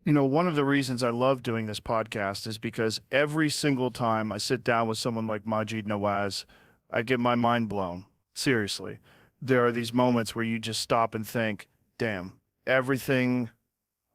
One of the reasons I love doing this podcast is because every single time I sit down with someone like Maajid Nawaz, I get my mind blown. Seriously. There are these moments where you just stop and think, damn, everything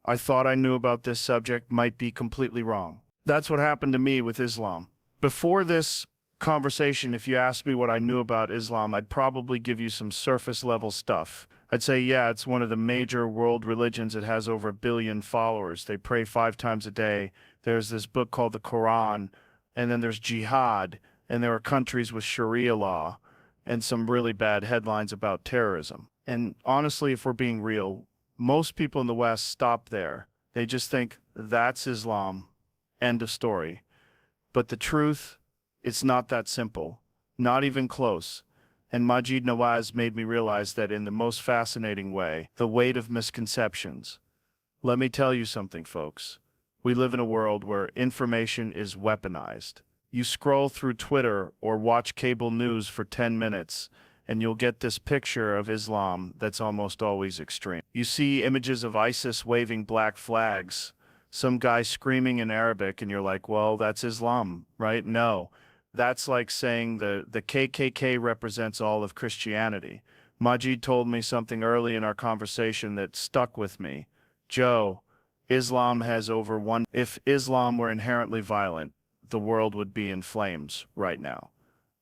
I thought I knew about this subject might be completely wrong. That's what happened to me with Islam. Before this conversation, if you asked me what I knew about Islam, I'd probably give you some surface level stuff. I'd say, yeah, it's one of the major world religions. It has over 1 billion followers. They pray 5 times a day. There's this book called the Quran, and then there's Jihad, and there are countries with Sharia law, and some really bad headlines about terrorism. And honestly, if we're being real, most people in the West stop there. They just think that's Islam. End of story. But the truth, it's not that simple. Not even close. And Maajid Nawaz made me realize that in the most fascinating way, the weight of misconceptions. Let me tell you something, folks. We live in a world where information is weaponized. You scroll through Twitter or watch cable news for 10 minutes, and you'll get this picture of Islam that's almost always extreme. You see images of ISIS waving black flags, some guy screaming in Arabic, and you're like, well, that's Islam, right? No. That's like saying the KKK represents all of Christianity. Majid told me something early in our conversation that stuck with me. Joe, Islam has over one. If Islam were inherently violent, the world would be in flames right now.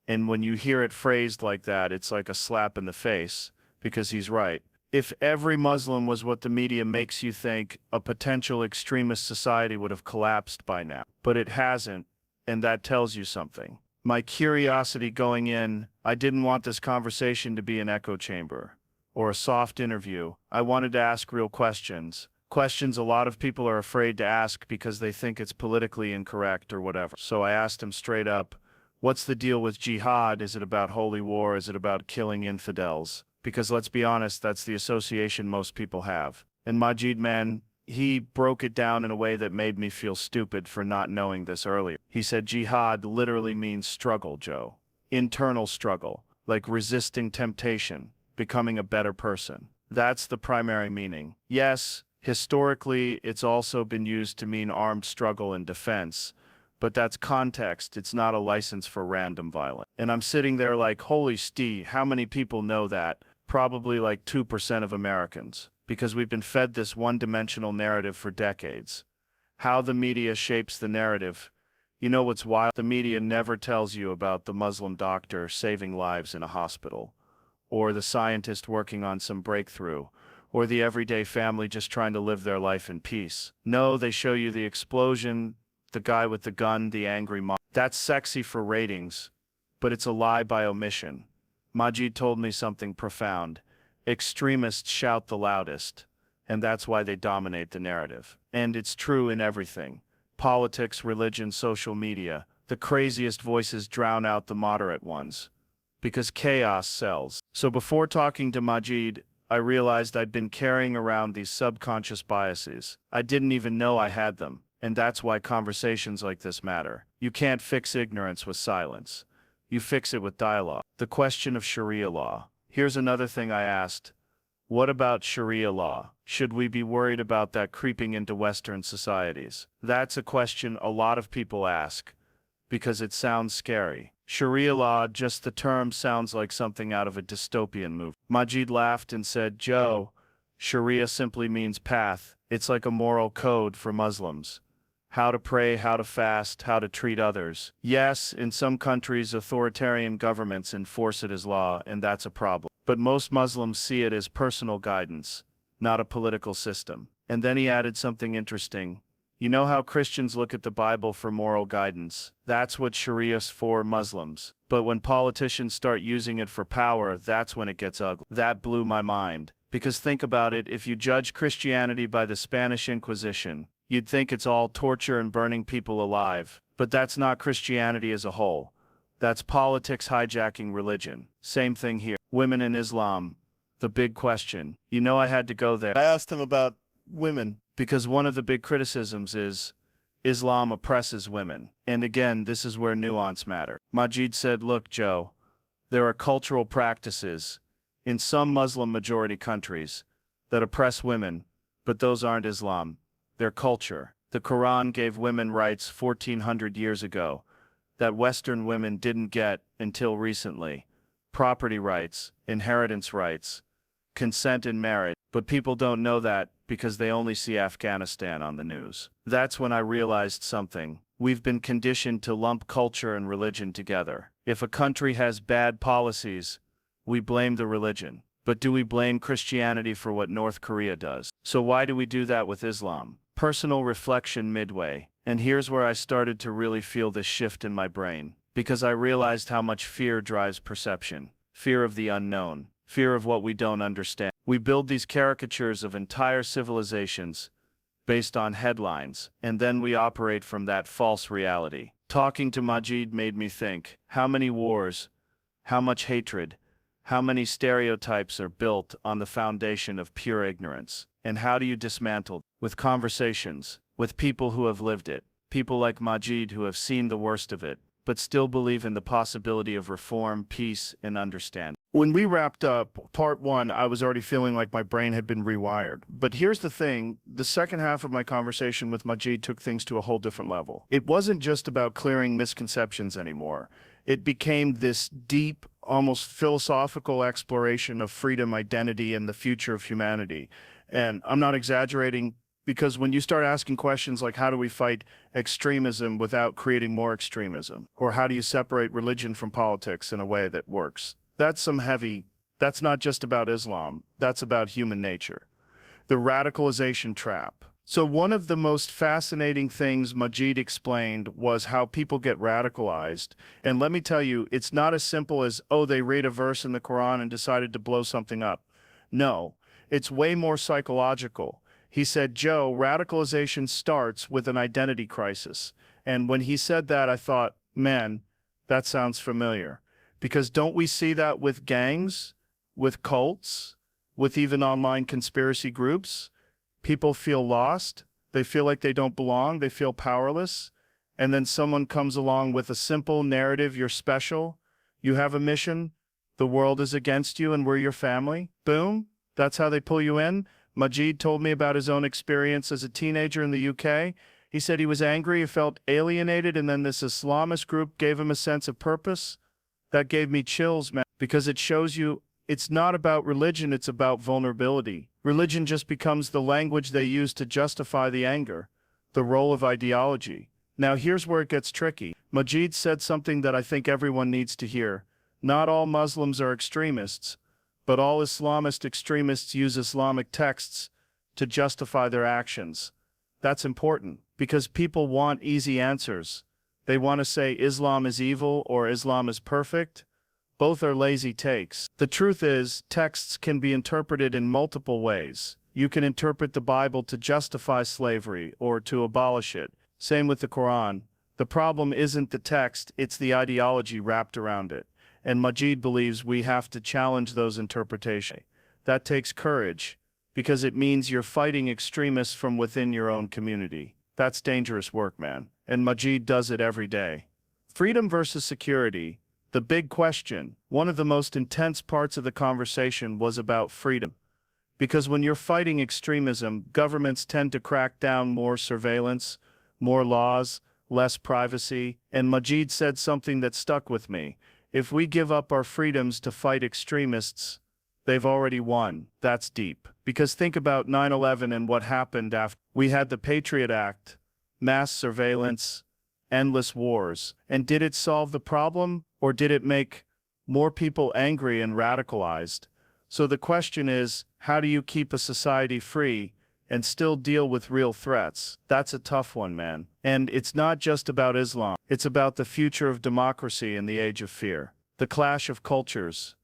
And when you hear it phrased like that, it's like a slap in the face, because he's right. If every Muslim was what the media makes you think, a potential extremist society would have collapsed by now. But it hasn't, and that tells you something. My curiosity going in, I didn't want this conversation to be an echo chamber or a soft interview. I wanted to ask real questions. Questions a lot of people are afraid to ask because they think it's politically incorrect or whatever. So I asked him straight up, what's the deal with jihad? Is it about holy war? Is it about killing infidels? Because let's be honest, that's the association most people have. And Majid, man, he broke it down in a way that made me feel stupid for not knowing this earlier. He said jihad literally means struggle, Joe. Internal struggle, like resisting temptation, becoming a better person. That's the primary meaning. Yes, historically, it's also been used to mean armed struggle and defense, but that's context. It's not a license for random violence. And I'm sitting there like, holy Steve, how many people know that? Probably like 2% of Americans, because we've been fed this one-dimensional narrative for decades. How the media shapes the narrative. You know what's wild? The media never tells you about the Muslim doctor saving lives in a hospital, or the scientist working on some breakthrough, or the everyday family just trying to live their life in peace. No, they show you the explosion, the guy with the gun, the angry mom. That's sexy for ratings, but it's a lie by omission. Majid told me something profound. Extremists shout the loudest, and that's why they dominate the narrative. And it's true in everything. Politics, religion, social media. The craziest voices drown out the moderate ones, because chaos sells. So before talking to Majid, I realized I'd been carrying around these subconscious biases. I didn't even know I had them, and that's why conversations like this matter. You can't fix ignorance with silence. You fix it with dialogue. The question of Sharia law. Here's another thing I asked. What about Sharia law? Should we be worried about that creeping into Western societies? That's a question a lot of people ask, because it sounds scary. Sharia law, just the term sounds like something out of a dystopian movie. Majid laughed and said, Joe, Sharia simply means path. It's like a moral code for Muslims. How to pray, how to fast, how to treat others. Yes, in some countries, authoritarian governments enforce it as law, and that's a problem. But most Muslims see it as personal guidance, not a political system. And then he added something interesting. You know how Christians look at the Bible for moral guidance? That's what Sharia's for Muslims. But when politicians start using it for power, that's when it gets ugly. That blew my mind. Because think about it, if you judge Christianity by the Spanish Inquisition, you'd think it's all torture and burning people alive. But that's not Christianity as a whole. That's politics hijacking religion. Same thing here. Women in Islam. The big question. You know I had to go there. I asked him about women, because one of the big criticisms is Islam oppresses women. And again, this is where nuance matters. Majid said, look, Joe, there are cultural practices in some Muslim majority countries that oppress women, but those aren't Islam. their culture. The Quran gave women rights 1400 years ago that Western women didn't get until recently. Property rights, inheritance rights, consent in marriage. But people don't know that because they only see Afghanistan on the news. That's when I realized something. We've been conditioned to lump culture and religion together. If a country has bad policies, we blame the religion. But do we blame Christianity for what North Korea does? So why do we do that with Islam? Personal reflection midway. And here's where I started to really feel this shift in my brain. Because I realized how much fear drives perception. Fear of the unknown. Fear of what we don't understand. We build these caricatures of entire civilizations based on headlines, and then we operate from that false reality. Talking to Maajid made me think, how many wars, how much hatred, how many stereotypes are built on the foundation of pure ignorance? And how do you dismantle? With conversations, with people who have lived it, people like Maajid who have seen the worst of it, but still believe in the possibility of reform, peace, and understanding. When we wrapped up part one, I was already feeling like my brain had been rewired. But here's the thing, the second half of my conversation with Maajid took things to a whole different level. It wasn't just about clearing misconceptions anymore. It became this deep, almost philosophical exploration of freedom, identity, and the future of humanity. And I'm not exaggerating, because when you start asking questions like how do we fight extremism without creating more extremism? Or how do you separate religion from politics in a way that works? That's not just about Islam, that's about human nature. The radicalization trap. So one of the most fascinating things Maajid explained was how people get radicalized. And let me tell you, it's not as simple as, oh, they read a verse in the Quran and decided to blow something up. No, it's way more psychological. He said, Joe, radicalization starts with an identity crisis. And when he said that, I thought, man, that sounds familiar. Because don't we see that with gangs, with cults, with even online conspiracy groups? People feel lost, they feel like they don't belong, they feel powerless, and then someone comes along with a simple narrative, you're special, you have a mission, the world is against you and we're your family. Boom, that's how they pull you in. Maajid told me about his own experience as a teenager in the UK. He said he was angry, he felt alienated, and then this Islamist group gave him a sense of purpose. That gave me chills, man, because it shows you it's not about religion, it's about vulnerability. Religion just becomes the language they use to justify the anger, the role of ideology. Now here's where it gets tricky. Maajid said something that I think everyone needs to hear. Not all Muslims are extremists, but all Islamist extremists use Islamic texts to justify their actions. That's important, because people want easy answers. They want to say Islam is evil or Islam is perfect. Both are lazy takes. The truth is, texts can be interpreted in multiple ways. You can interpret the Bible to justify slavery or to abolish it. Same with the Quran. The problem isn't the text, it's the ideology wrapped around it. And Maajid believes we have to challenge those interpretations. That takes courage, because it means you're fighting extremists from within your own community. That's dangerous work, man. And Maajid does it every day. Freedom versus security. The big question, one of the most intense parts of the conversation was about freedom. Because when you're fighting extremism, governments tend to crack down, more surveillance, more laws, less privacy. And Maajid said something that stuck with me. If we give up our freedoms to fight extremists, they've already won. That's deep. Because think about 9/11 and what happened after. We had the Patriot Act, mass surveillance, endless wars. And did it solve the problem, or did it make more people angry and radicalized? So the question is, how do you keep a society free and still deal with real threats? That's a tough one, man. And it's not just about Islam. It's about the future of democracy in the age of fear. The clash of cultures,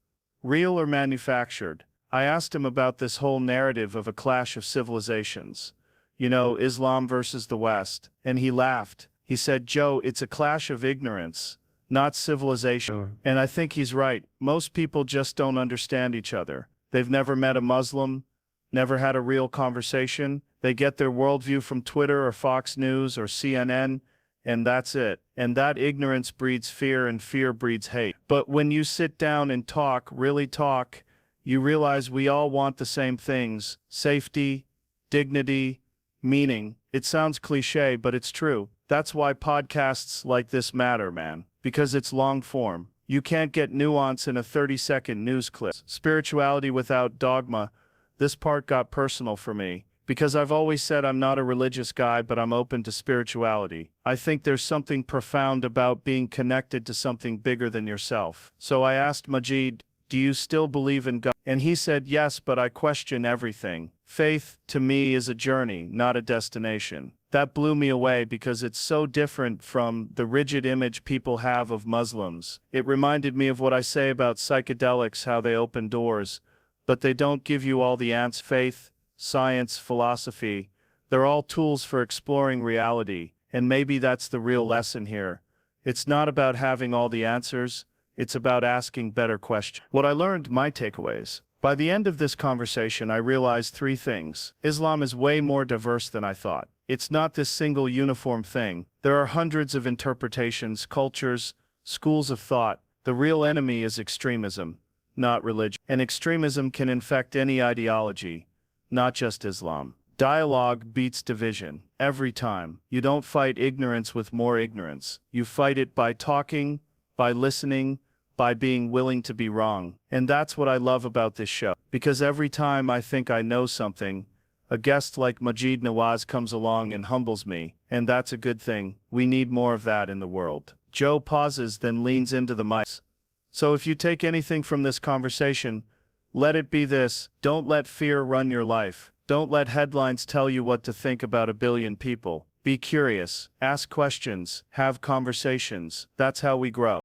real or manufactured. I asked him about this whole narrative of a clash of civilizations. You know, Islam versus the West. And he laughed. He said, Joe, it's a clash of ignorance, not civilization. Sure. And I think he's right. Most people just don't understand each other. They've never met a Muslim, never had a real conversation. They get their worldview from Twitter or Fox News or CNN, and that's it. And that ignorance breeds fear, and fear breeds hate. But when you sit down and talk, really talk, you realize we all want the same things: safety, dignity, Meaning, it sounds cliche, but it's true. That's why podcasts like this matter, man. Because it's long form. You can't get nuance in a 30-second news clip. Spirituality without dogma. This part got personal for me. Because I've always said I'm not a religious guy, but I'm open to spirituality. I think there's something profound about being connected to something bigger than yourself. So I asked Maajid, do you still believe in God? And he said, yes, but I question everything. Faith, to me, is a journey, not a destination. That blew me away because it's so different from the rigid image people have of Muslims. It reminded me of what I say about psychedelics, how they open doors, but they don't give you all the answers. Faith, science, philosophy, they're all tools for exploring reality, and maybe that's the real lesson here. It's not about having all the answers, it's about asking better questions. What I learned, my takeaways. By the end of this conversation, I realized three things. Islam is way more diverse than I thought. It's not this single uniform thing. There are hundreds of interpretations, cultures, schools of thought. The real enemy is extremism, not religion. And extremism can infect any ideology, not just Islam. Dialogue beats division, every time. You don't fight ignorance with more ignorance. You fight it by talking, by listening, by being willing to be wrong. And that's what I love about this show. Because every time I think I know something, a guest like Maajid Nawaz comes along and humbles me, and that's a good thing. We need more of that in the world. Joe pauses, then leans into the mic. So if you take anything from this conversation, let it be this: don't let fear run your life. Don't let headlines tell you what to think about a billion people. Be curious, ask questions, have conversations. That's how we grow.